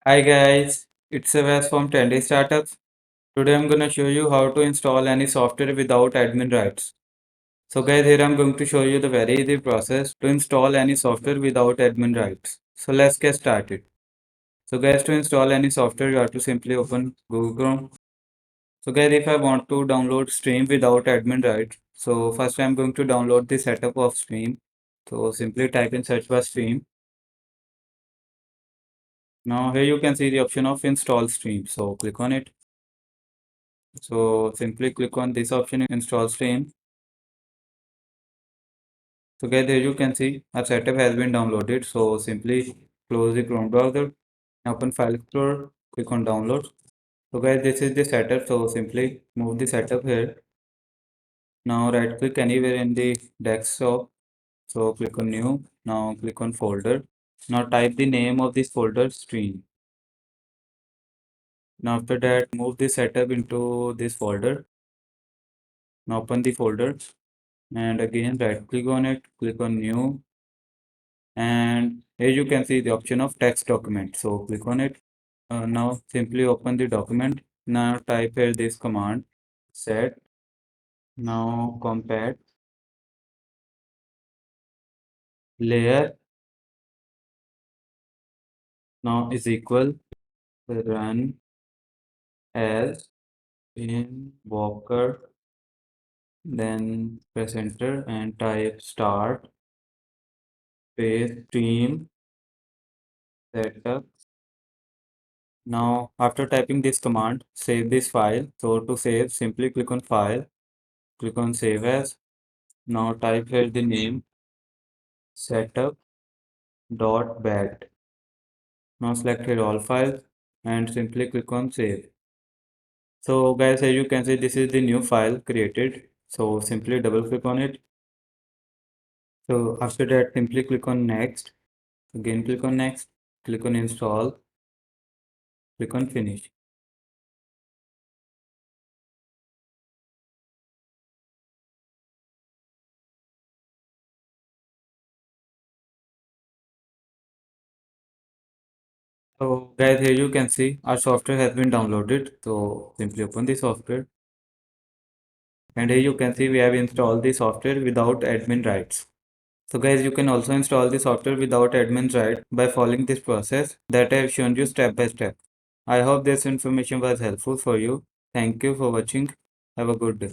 Hi guys, it's Savas from 10 Startups. Today I'm gonna show you how to install any software without admin rights. So guys, here I'm going to show you the very easy process to install any software without admin rights. So let's get started. So guys, to install any software, you have to simply open Google Chrome. So guys, if I want to download Stream without admin rights, so first I'm going to download the setup of Stream. So simply type in search bar Stream. Now here you can see the option of install Stream. So click on it. So simply click on this option, install stream. So guys, here you can see our setup has been downloaded. So simply close the Chrome browser, open File Explorer, click on download. So guys, this is the setup. So simply move the setup here. Now right click anywhere in the desktop. So click on new. Now click on folder. Now type the name of this folder stream. Now after that, move the setup into this folder. Now open the folder and again right click on it, click on new, and here you can see the option of text document. So click on it. Now simply open the document. Now type here this command set now compact layer now is equal run as in Walker, then press enter and type start space stream setup. Now after typing this command, save this file. So to save, simply click on file, click on save as. Now type here the name setup.bat. Now select here all files and simply click on save. So guys, as you can see, this is the new file created. So simply double click on it. So after that, simply click on next. Again, click on next. Click on install. Click on finish. So guys, here you can see our software has been downloaded. So simply open the software. And here you can see we have installed the software without admin rights. So guys, you can also install the software without admin right by following this process that I have shown you step by step. I hope this information was helpful for you. Thank you for watching. Have a good day.